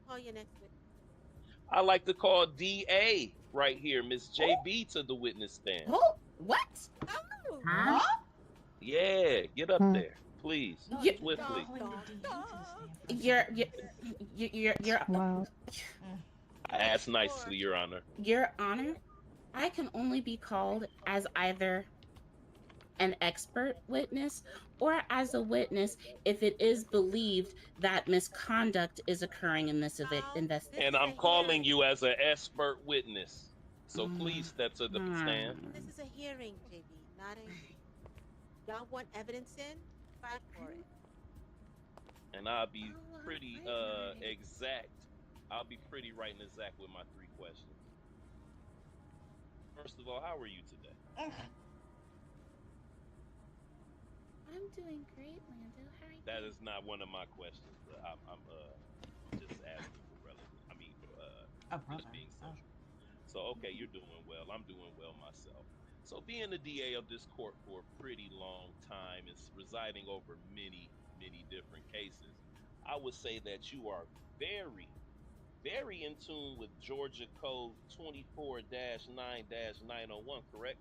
call your next witness. I like to call DA right here, Miss JB, to the witness stand. Oh, what? Oh, Huh? Huh? Yeah, get up there, please, No, What are you dun, swiftly. calling the dun, DA to the dun. stand for? I'm so you're confused. you're Wow. I Call asked for nicely, Your Honor. Your Honor. I can only be called as either an expert witness or as a witness if it is believed that misconduct is occurring in this Cal. invest. This And is I'm a calling hearing. you as an expert witness. So please Mm, step to the stand. This mm. is a hearing, JB, not a. Y'all want evidence in? Fight for it. And I'll be Oh, pretty right, right. exact. I'll be pretty right and exact with my three questions. First of all, how are you today? I'm doing great, Lando. How are That you? is not one of my questions. I'm just asking for relevant. I mean, for Oh, I'm just sorry. being Oh. central. So okay, you're doing well. I'm doing well myself. So being the DA of this court for a pretty long time and residing over many different cases, I would say that you are very very in tune with Georgia Code 24-9-901, correct?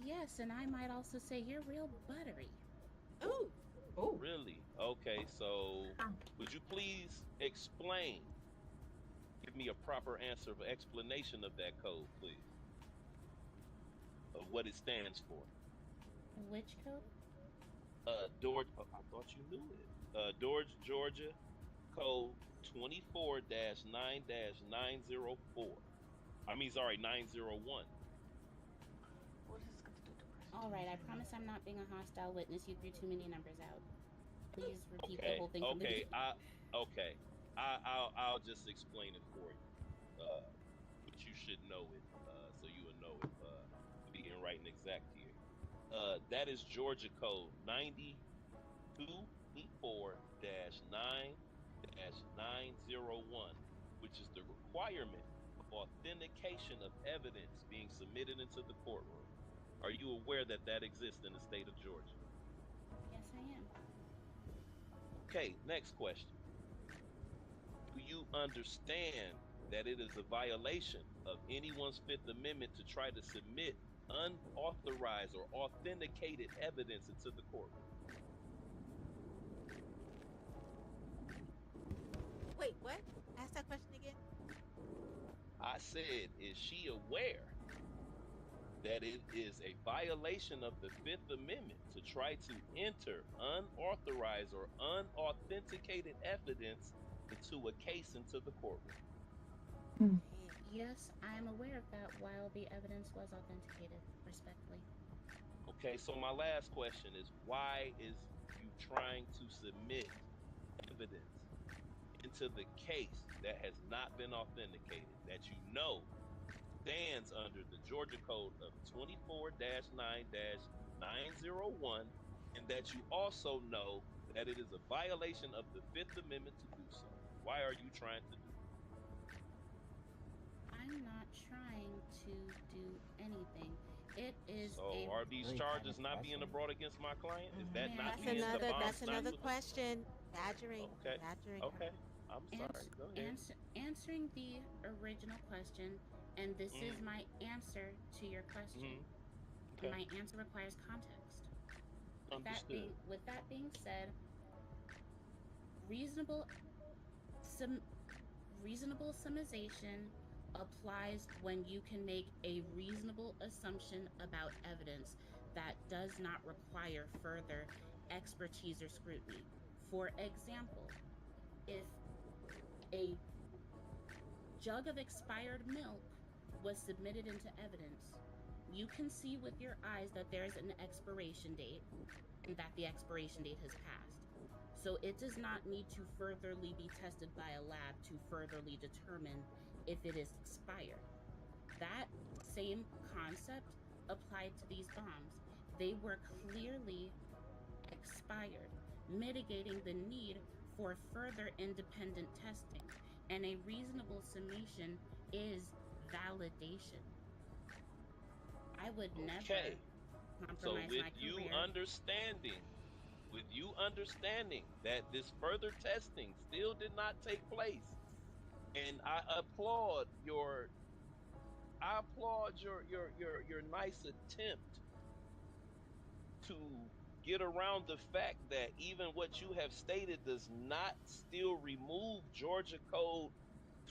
Yes, and I might also say you're real buttery. Ooh, Oh. Really? Okay, so Oh. would you please explain, give me a proper answer of explanation of that code, please, of what it stands for. Which code? George, oh, I thought you knew it. George, Georgia Code 24-9-904. I mean, sorry, 901. What is this got to do with the All right, I prosecution? promise I'm not being a hostile witness. You threw too many numbers out. Please repeat the Okay, whole thing from the okay, beginning. okay. I'll just explain it for you. But you should know it. So you will know if being right and exact here. That is Georgia Code 9224-9-901, which is the requirement of authentication of evidence being submitted into the courtroom. Are you aware that that exists in the state of Georgia? Yes, I am. Okay, next question. Do you understand that it is a violation of anyone's Fifth Amendment to try to submit unauthorized or authenticated evidence into the courtroom? wait, what? Ask that question again. I said, is she aware that it is a violation of the Fifth Amendment to try to enter unauthorized or unauthenticated evidence into a case into the courtroom? Hmm. Damn. Yes, I am aware of that while the evidence was authenticated, respectfully. Okay, so my last question is why is you trying to submit evidence into the case that has not been authenticated that you know stands under the Georgia Code of 24-9-901 and that you also know that it is a violation of the Fifth Amendment to do so? Why are you trying to do that? I'm not trying to do anything. It is So a. are these Really kind charges of not being pressing. brought against my client? Is that May I not That's being the answer? another. bombs That's not another put? question. Badgering, Okay. badgering her. Okay. I'm sorry. Go ahead. Answering the original question, and this is Mm-hmm. my answer to your question. Mm-hmm. And Okay. my answer requires context. Understood. With that being said, reasonable sum, reasonable summarization applies when you can make a reasonable assumption about evidence that does not require further expertise or scrutiny. For example, if a jug of expired milk was submitted into evidence, you can see with your eyes that there's an expiration date and that the expiration date has passed. So it does not need to furtherly be tested by a lab to furtherly determine if it is expired. That same concept applied to these bombs. They were clearly expired, mitigating the need for further independent testing. And a reasonable summation is validation. I would never Okay. So compromise with my you career. understanding, with you understanding that this further testing still did not take place, and I applaud your nice attempt to get around the fact that even what you have stated does not still remove Georgia Code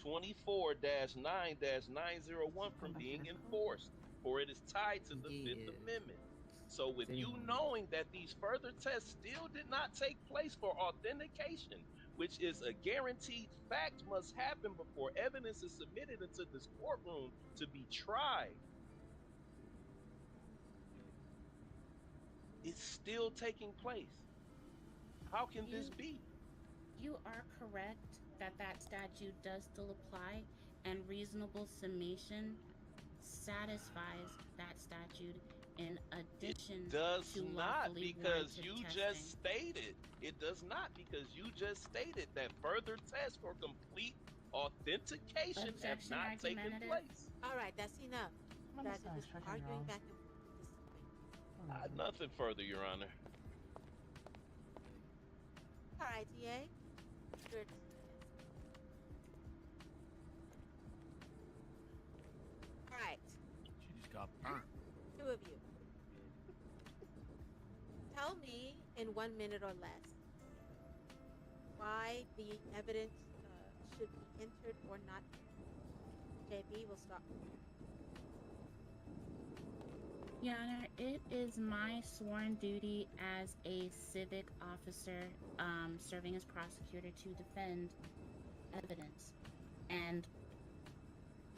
24-9-901 from being enforced, for it is tied to the Fifth Amendment. So with you knowing that these further tests still did not take place for authentication, which is a guaranteed fact must happen before evidence is submitted into this courtroom to be tried, it's still taking place. How can this be? You are correct that that statute does still apply, and reasonable summation satisfies that statute in addition It does to not, lawfully because warranted you testing. just stated. It does not, because you just stated that further tests for complete authentication have Objection not taken argumentative. place. All right, that's enough. I'm You gonna guys are start just fucking arguing wrong. back and forth at this point. Nothing further, Your Honor. All right, DA. You're dismissed. All right, She just got burnt. two of you. Tell me in 1 minute or less why the evidence should be entered or not entered. JB, we'll start with you. Your Honor, it is my sworn duty as a civic officer serving as prosecutor to defend evidence. And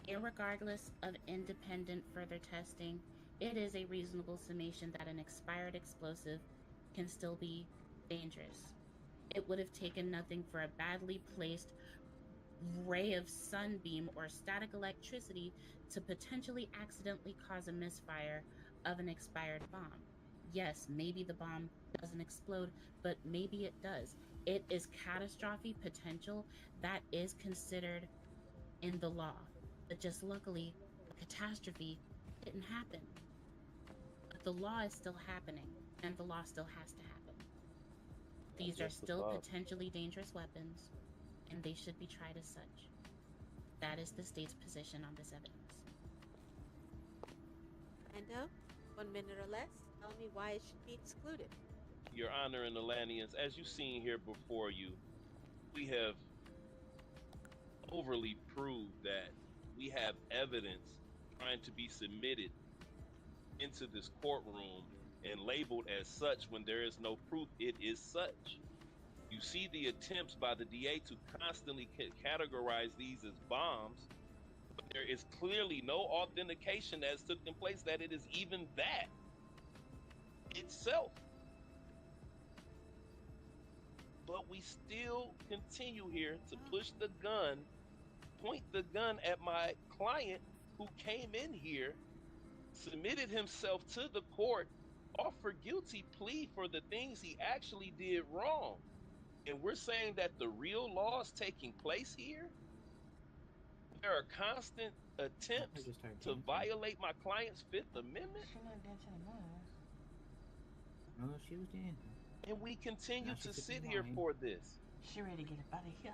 irregardless of independent further testing, it is a reasonable summation that an expired explosive can still be dangerous. It would have taken nothing for a badly placed ray of sunbeam or static electricity to potentially accidentally cause a misfire of an expired bomb. Yes, maybe the bomb doesn't explode, but maybe it does. It is catastrophic potential that is considered in the law. But just luckily, a catastrophe didn't happen. But the law is still happening, and the law still has to happen. These are still potentially dangerous weapons, and they should be tried as such. That is the state's position on this evidence. Endo, 1 minute or less. Tell me why it should be excluded. Your Honor and Atlanteans, as you've seen here before you, we have overly proved that we have evidence trying to be submitted into this courtroom and labeled as such when there is no proof it is such. You see the attempts by the DA to constantly categorize these as bombs, but there is clearly no authentication that has taken place that it is even that itself. But we still continue here to push the gun, point the gun at my client who came in here, submitted himself to the court, offered guilty plea for the things he actually did wrong. And we're saying that the real law is taking place here? There are constant attempts to violate my client's Fifth Amendment? She's not dancing anymore. No, she was dancing. And we continue Now to she's sit sipping here wine. for this. She ready to get up out of here.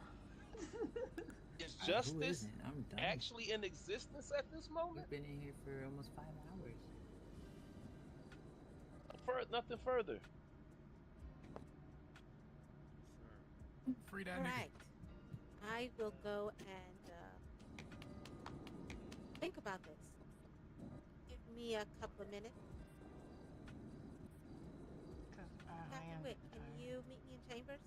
Is Who justice isn't? I'm done. actually in existence at this moment? We've been in here for almost 5 hours. Nothing further. Free that All nigga. right. I will go and think about this. Give me a couple of minutes. Cause I Captain am Wick, can tired. you meet me in chambers?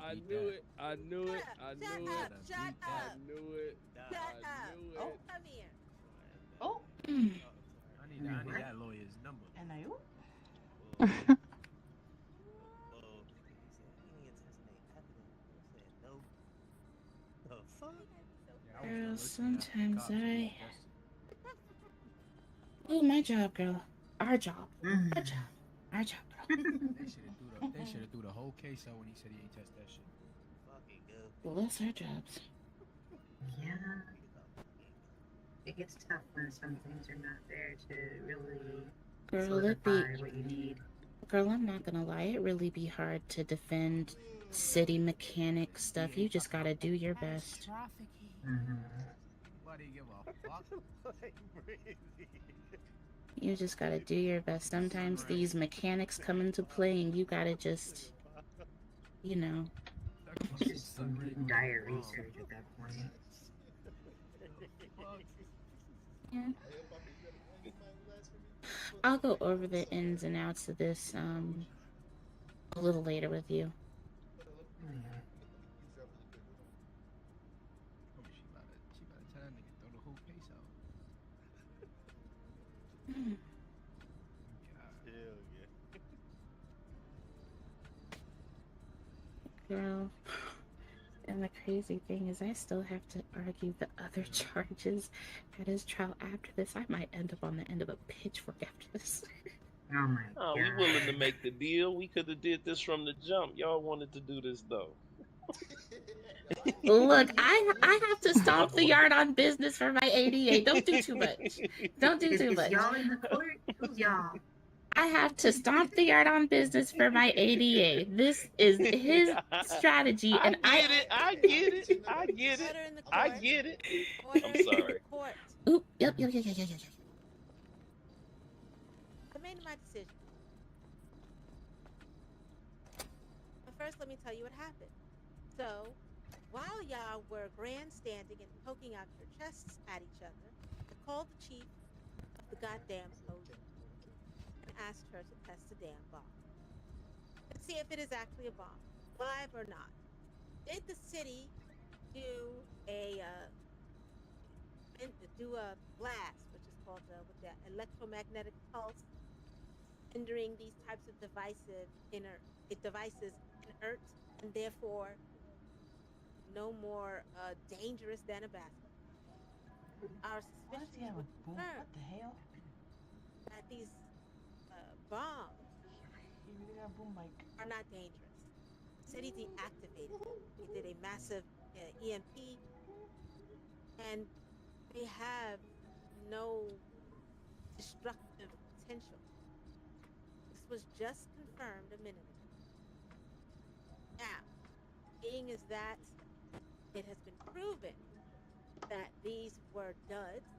I knew it. I knew it. Shut up. Shut I up. knew it. Shut up. Oh. Come here. Oh, I need that lawyer's number. and I Girl, sometimes I... Oh, my job, girl. Our job. Our job. Our job, girl. They should have threw the whole case out when he said he ain't test that shit. Well, that's our jobs. Yeah. It gets tough when some things are not there to really Girl, solidify what you need. Girl, I'm not gonna lie, it really be hard to defend city mechanic stuff. You just gotta do your best. Nobody give a fuck. You just gotta do your best. Sometimes these mechanics come into play and you gotta just, you know. It's just dire research at that point. Yeah. I'll go over the ins and outs of this a little later with you. Oh, she about to tell that nigga throw the whole case out. Hell yeah. Girl. And the crazy thing is I still have to argue the other charges at his trial after this. I might end up on the end of a pitchfork after this. Oh my Oh, god. we willing to make the deal. We could have did this from the jump. Y'all wanted to do this though. Look, I have to stomp the yard on business for my ADA. Don't do too much. Don't do too much. Y'all in the court? Who's y'all? I have to stomp the yard on business for my ADA. This is his strategy, and I get it. I get it. I get it. I get it. I'm sorry. Oop, yep. I made my decision. But first, let me tell you what happened. So, while y'all were grandstanding and poking out your chests at each other, I called the chief of the goddamn police and asked her to test the damn bomb. Let's see if it is actually a bomb, live or not. Did the city do a blast, which is called with the electromagnetic pulse, rendering these types of devices inert, and therefore no more dangerous than a basketball? Our suspicion would confirm What the hell? that these bombs He really got a boom mic. are not dangerous. The city deactivated them. They did a massive EMP, and they have no destructive potential. This was just confirmed a minute ago. Now, being is that it has been proven that these were duds,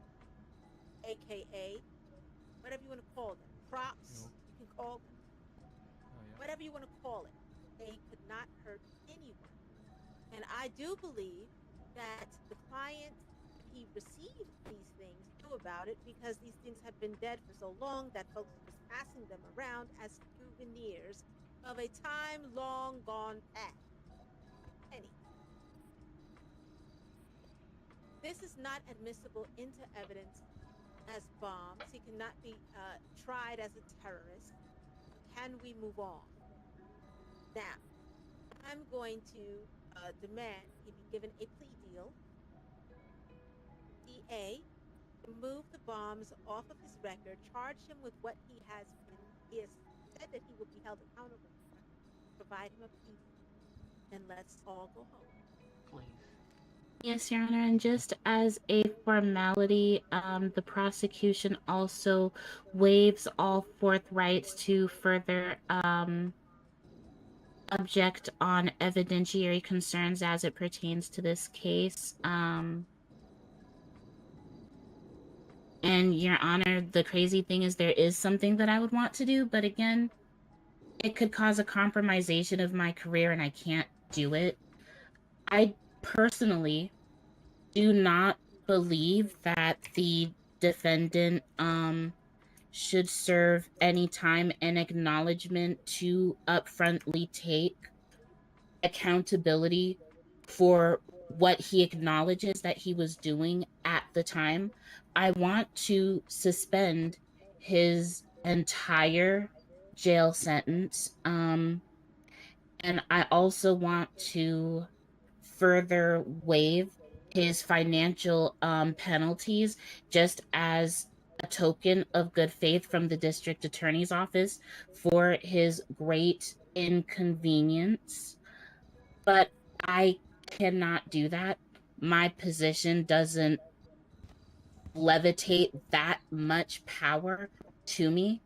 aka whatever you want to call them, props, you can call them, whatever you want to call it, they could not hurt anyone. And I do believe that the client, he received these things, knew about it because these things have been dead for so long that folks were just passing them around as souvenirs of a time long gone past. Penny. This is not admissible into evidence as bombs. He cannot be tried as a terrorist. Can we move on? Now, I'm going to demand he be given a plea deal. DA, remove the bombs off of his record, charge him with what he has said that he will be held accountable for, provide him a plea deal, and let's all go home. Please. Yes, Your Honor, and just as a formality, the prosecution also waives all fourth rights to further object on evidentiary concerns as it pertains to this case. And Your Honor, the crazy thing is there is something that I would want to do, but again, it could cause a compromisation of my career and I can't do it. I personally do not believe that the defendant should serve any time and acknowledgement to upfrontly take accountability for what he acknowledges that he was doing at the time. I want to suspend his entire jail sentence. And I also want to further waive his financial penalties just as a token of good faith from the district attorney's office for his great inconvenience. But I cannot do that. My position doesn't levitate that much power to me.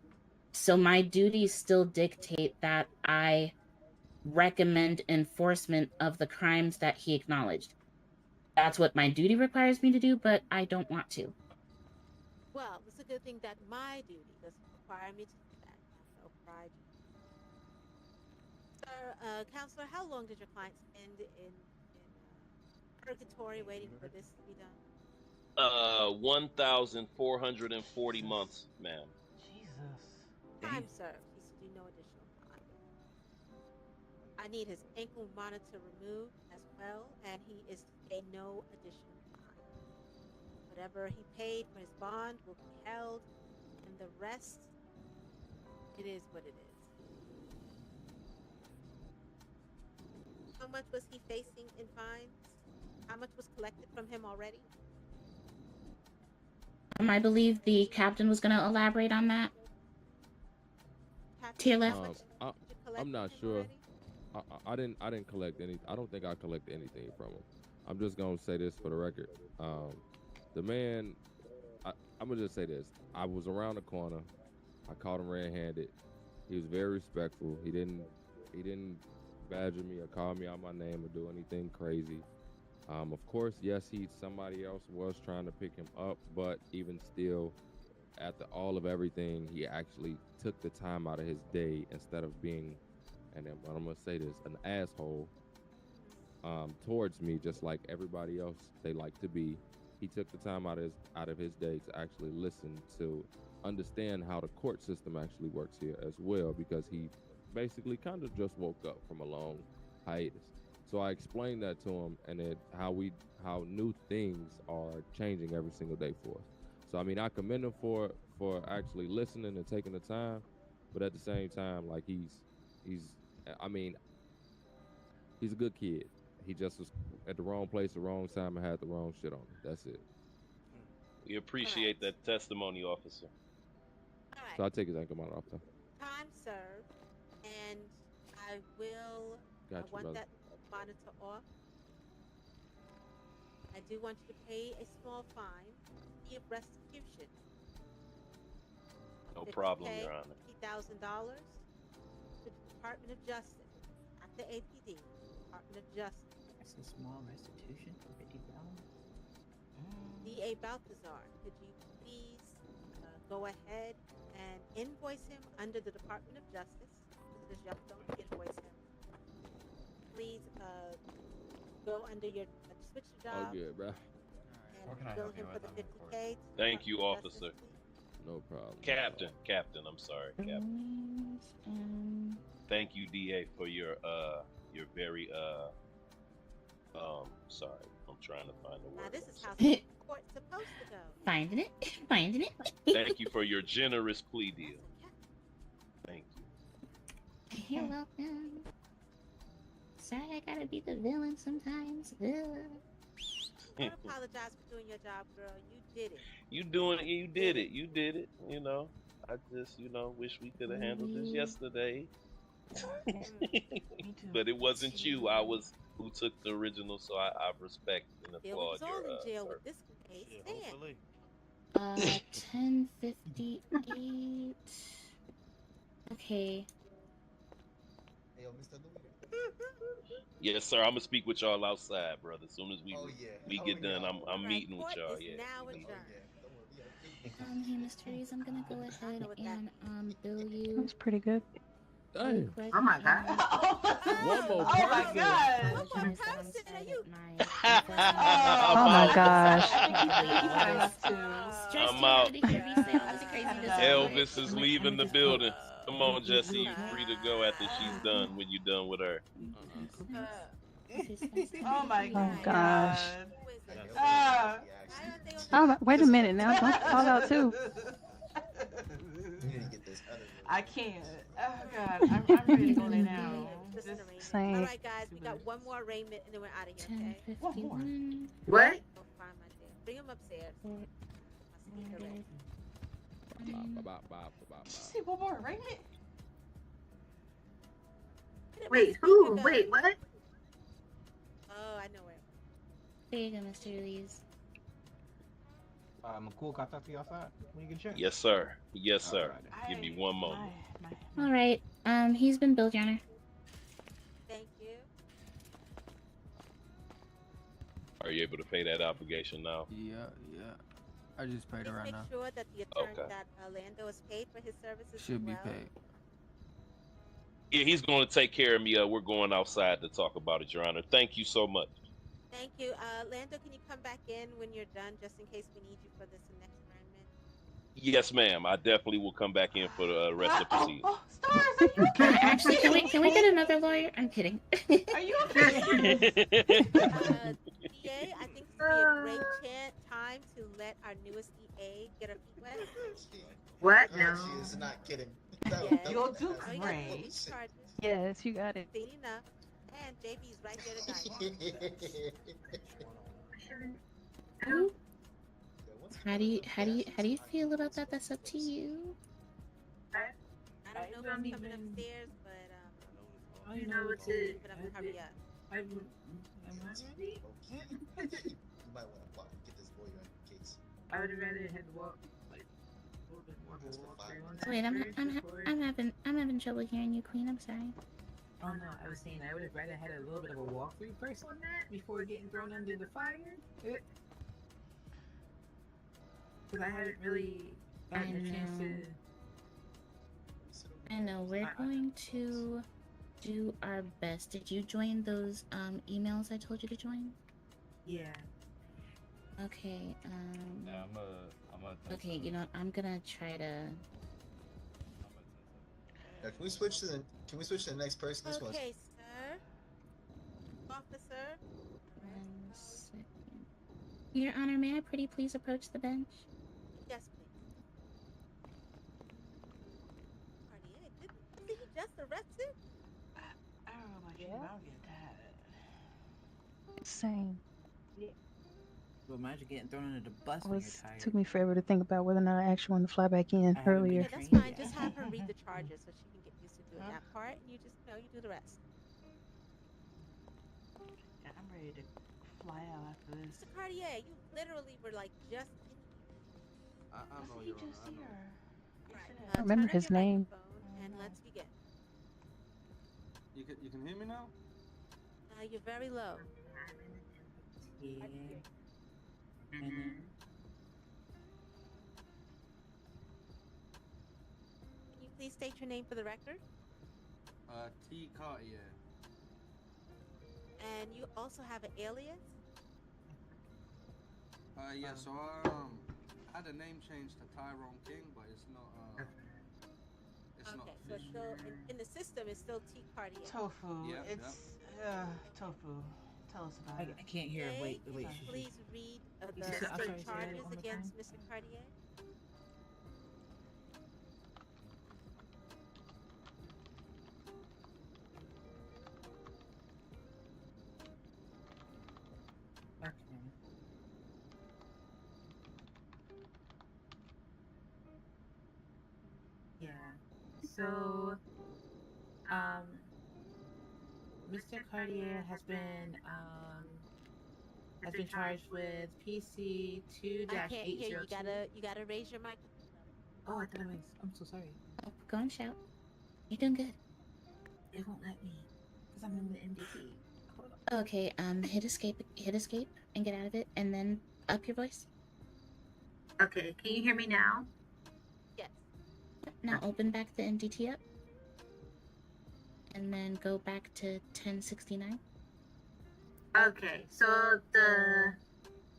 So my duties still dictate that I recommend enforcement of the crimes that he acknowledged. That's what my duty requires me to do, but I don't want to. Well, it's a good thing that my duty doesn't require me to do that. I have no pride. Sir, counselor, how long did your client spend in purgatory waiting for this to be done? 1,440 months, ma'am. Jesus. Time served. He's to do no additional time. I need his ankle monitor removed as well, and he is to pay no additional fine. Whatever he paid for his bond will be held, and the rest, it is what it is. How much was he facing in fines? How much was collected from him already? I believe the captain was going to elaborate on that. Tier left. I'm not sure. I didn't collect any. I don't think I collected anything from him. I'm just gonna say this for the record. The man, I'm gonna just say this. I was around the corner. I caught him red-handed. He was very respectful. He didn't badger me or call me out my name or do anything crazy. Of course, yes, somebody else was trying to pick him up, but even still, after all of everything, he actually took the time out of his day instead of being, and then I'm gonna say this, an asshole towards me, just like everybody else they like to be. He took the time out of his day to actually listen, to understand how the court system actually works here as well, because he basically kind of just woke up from a long hiatus. So I explained that to him, and how new things are changing every single day for us. So I mean, I commend him for actually listening and taking the time, but at the same time, like he's a good kid. He just was at the wrong place, the wrong time, and had the wrong shit on him. That's it. We appreciate that testimony, officer. All right. So I take his ankle monitor off though. Time served, and I will want brother. that monitor off. I do want you to pay a small fine, fee of restitution. No problem, Your Honor. $50,000 to the Department of Justice, not the APD, Department of Justice. That's a small restitution for $50. DA Balthazar, could you please go ahead and invoice him under the Department of Justice? Because y'all don't invoice him. Please go under your switch your job. Oh, good, bro. And bill him for the $50K. Thank you, officer. No problem. Captain, I'm sorry, Captain. Thank you, DA, for your very sorry, I'm trying to find the word. Now this is how the court's supposed to go. Finding it. Thank you for your generous plea deal. Thank you. You're welcome. Sorry, I gotta be the villain sometimes. Don't apologize for doing your job, girl. You did it. You did it. You know, I just, wish we could have handled this yesterday. But it wasn't you. I was who took the original, so I respect and applaud all your in jail service. with this case. Yeah, 10:58. Okay. Yes, sir. I'm gonna speak with y'all outside, brother. As soon as we get done, I'm meeting with y'all. Yeah. Now adjourned. Hey, Mr. Reese, I'm gonna go ahead and bill you. That's pretty good. Damn. Oh my god. One more Oh my person. god. One more person, are you? Oh my gosh. I'm out. Elvis is leaving the building. Come on, Jesse. You're free to go after she's done when you're done with her. Oh my gosh. Ah. Oh, wait a minute now. Don't call out too. I can't. Oh god, I'm ready to go lay down. Same. All right, guys, we got one more arraignment and then we're out of here. Okay. One more. What? Go find my dad. Bring him upstairs. My speaker ready. Bye. Did you say one more arraignment? Wait, who? Wait, what? Oh, I know it. There you go, Mr. Reese. McCool, can I talk to you outside when you get a chance? Yes, sir. Yes, sir. Alrighty. Give me one moment. All right. He's been billed, Your Honor. Thank you. Are you able to pay that obligation now? Yeah. I just paid Please it right make now. sure that the attorney Okay. that Lando is paid for his services Should as be well. paid. Yeah, he's going to take care of me. We're going outside to talk about it, Your Honor. Thank you so much. Thank you. Lando, can you come back in when you're done, just in case we need you for this next assignment? Yes, ma'am. I definitely will come back in for the rest of the proceedings. Oh, Stars, are you okay? Actually, can we get another lawyer? I'm kidding. Are you okay? DA, I think this would be a great time to let our newest EA get her feet wet. What? Oh, No. she is not kidding. You'll do Oh, you got great. police charges. Yes, you got it. Seen enough. And JB's right there to guide. How do you feel about that? That's up to you. I don't know who's coming upstairs, but I know what to. but I'm gonna hurry up. Am I ready? You might want to walk and get this lawyer in case. I would rather had walk like a little bit more of a walk through on that Wait, before- I'm having trouble hearing you, Queen. I'm sorry. Oh no, I was saying I would have rather had a little bit of a walkthrough first on that before getting thrown under the fire. Because I haven't really gotten a chance to. I know we're going to do our best. Did you join those emails I told you to join? Yeah. Okay. Yeah, I'm Okay, you know what? I'm gonna try to. Now, can we switch to the next person? This one's Okay, sir. Officer. 1 second. Your Honor, may I pretty please approach the bench? Yes, please. Cartier, didn't he just arrested? I don't know about you, but I'll get that. Same. Well, imagine getting thrown under the bus It when was, you're tired. took me forever to think about whether or not I actually wanted to fly back in earlier. Yeah, that's fine. Just have her read the charges so she can get used to doing that part, and you just, you do the rest. Yeah, I'm ready to fly out after this. Mr. Cartier, you literally were like just in I know You you're just see her. Right. I remember turn up his your name. microphone And let's begin. You can hear me now? You're very low. Yeah. Can you please state your name for the record? T. Cartier. And you also have an alias? Yeah, so I had the name changed to Tyrone King, but it's not Okay, not so it's still in the system. It's still T. Cartier. Tofu. Yep, It's tofu. Tell us about it. I can't hear. Okay, Wait. can you please read the I'm sorry, state say that charges one more against Mr. Cartier? Okay. Yeah. So, Mr. Cartier has been charged with PC 2-802. I can't hear you. You gotta raise your microphone. Oh, I thought I was. I'm so sorry. Oh, go and shout. You're doing good. It won't let me because I'm in the MDT. Hold on. Okay, hit escape, and get out of it, and then up your voice. Okay, can you hear me now? Yes. Now open back the MDT up, and then go back to 1069. Okay, so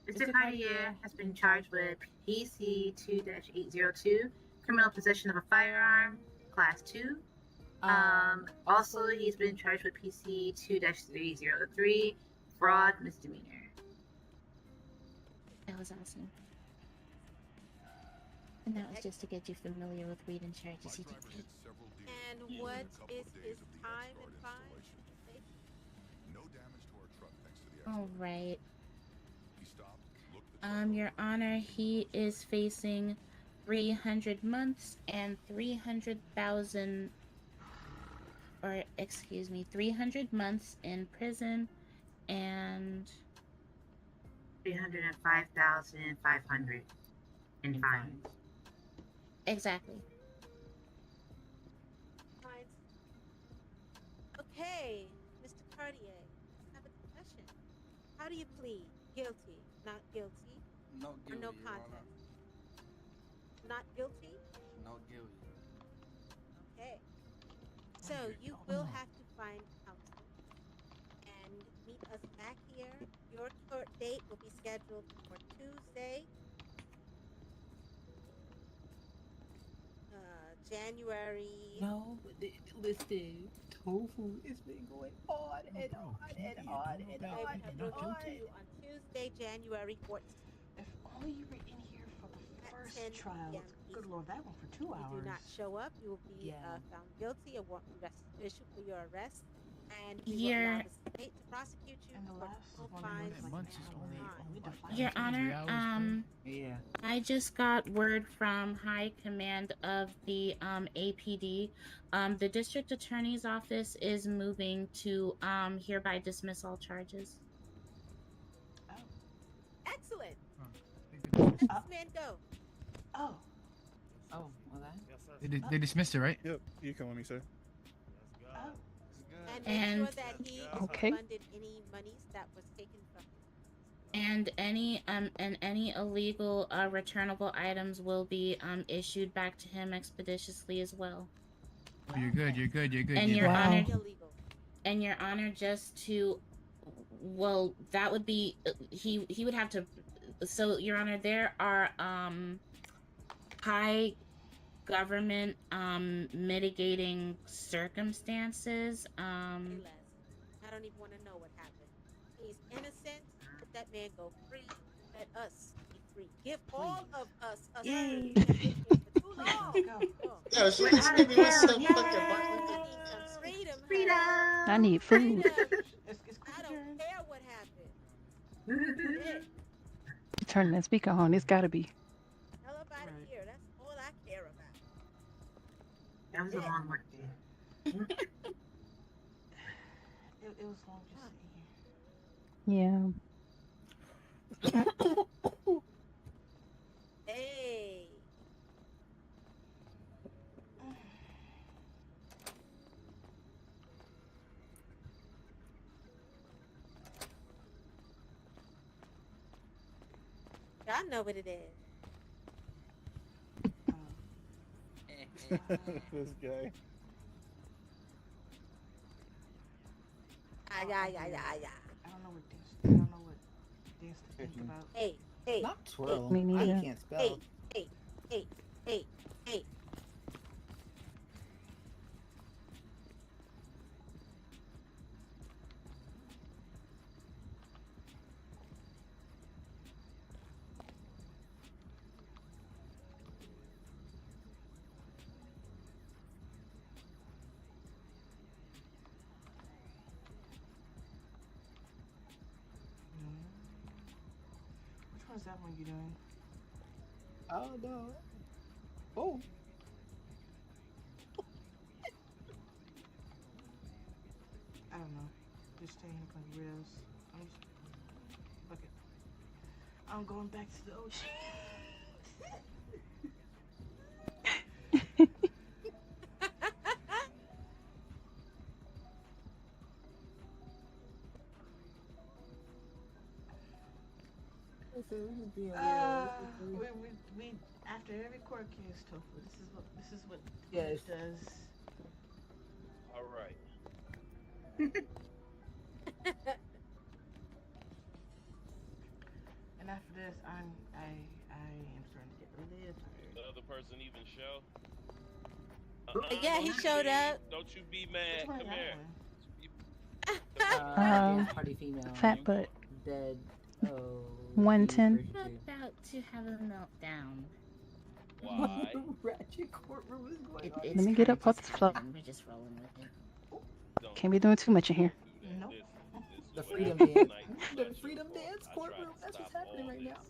Mr. Cartier has been charged with PC 2-802, criminal possession of a firearm, class 2. Also, he's been charged with PC 2-303, fraud misdemeanor. That was awesome. And that was just to get you familiar with reading charges. You did great. And what is his time and fine? All right. Your Honor, he is facing 300 months and 300,000, or excuse me, 300 months in prison and 305,500. and fines. Exactly. Fine. Okay, Mr. Cartier, let's have a discussion. How do you plead? Guilty, not guilty, Not or guilty, no Your Honor. contest? Not guilty? Not guilty. Okay. So you will have to find counsel and meet us back here. Your court date will be scheduled for Tuesday, January. No, listen, tofu has been going on and on and on and They on will and have on. you on Tuesday, January 14th. If only you were in here for the At first 10 trial. p.m. Good Eastern. lord, that went for 2 If hours. you do not show up, you will be Yeah. found guilty. A warrant will be issued for your arrest, and we will allow the state to prosecute you And the for last full one fines was and months is only fines. Your Honor, Yeah. I just got word from High Command of the APD. The District Attorney's Office is moving to hereby dismiss all charges. Excellent. Huh. Let this man go. Oh. Oh, well that. Yes, sir. They dismissed it, right? Yep, you come with me, sir. Oh. And make sure that he Okay. funded any monies that was taken from him. And any illegal returnable items will be issued back to him expeditiously as well. Oh, you're good. You're good. You're good. And you're Your good. Honor, Illegal. and Your Honor, just to, well, that would be he would have to. So, Your Honor, there are high government mitigating circumstances. Say less. I don't even want to know what happened. He's innocent. Let that man go free. Let us be free. Give all of us a Yay. for too long. Oh. Yeah, she We're just out of gave us jail. some Yay. fucking button. We need some freedom. Freedom. I need food. Freedom. It's I don't care what happened. Shit. Turn that speaker on. It's gotta be. Hell up out of here. That's all I care about. That was a long work day. It was long just sitting here. Yeah. Hey. Y'all know what it is. This guy. Yeah. I don't know what dance to think about. Hey. Not twirl. Me I neither. can't spell. Hey. Which one's that one you doing? Oh no. Oh. I don't know. Just staying here like weirdos. Fuck it. I'm going back to the ocean. We after every court case, Tofu. This is what Yes. it does. All right. And after this, I am starting to get really tired. The other person even show? Yeah, he showed up. Don't you be mad. Which one is Come that here. one? Party female. Fat butt. Dead. Oh. 110. I'm about to have a meltdown. Why? Ratchet courtroom is going on. Let me get up off this floor. We're just rolling with it. Don't Can't be doing too much in here. Nope. The This is freedom what dance. happened The tonight. freedom dance I tried courtroom. to That's what's stop happening all right now.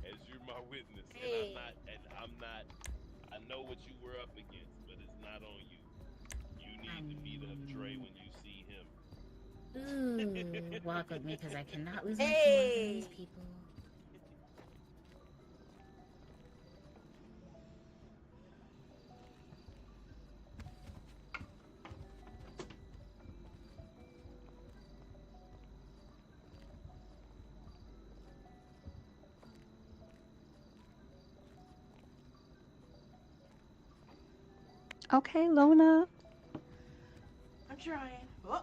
As you're my witness, Hey. and I'm not. I know what you were up against, but it's not on you. You need to be the Dre when you see him. Ooh, walk with me because I cannot lose my Hey. cool with these people. Okay, Luna. I'm trying. Oh.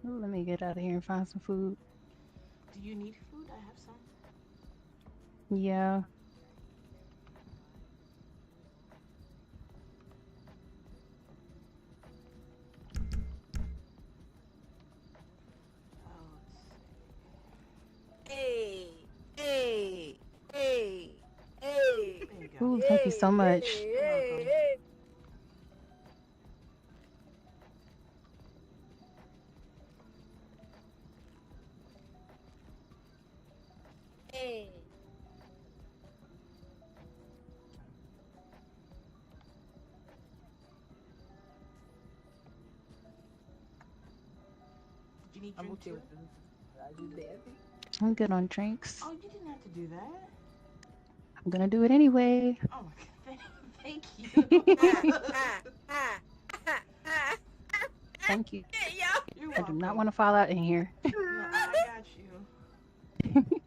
Let me get out of here and find some food. Do you need food? I have some. Yeah. Hey, hey, hey, hey. There you go. Ooh, thank you so much. Hey. Hey. Did you need I'm drink okay too? with this. I just dancing. I'm good on drinks. Oh, you didn't have to do that. I'm gonna do it anyway. Oh my god, thank you. Thank you. Hey, yo. You're I do welcome. not want to fall out in here. No, I got you.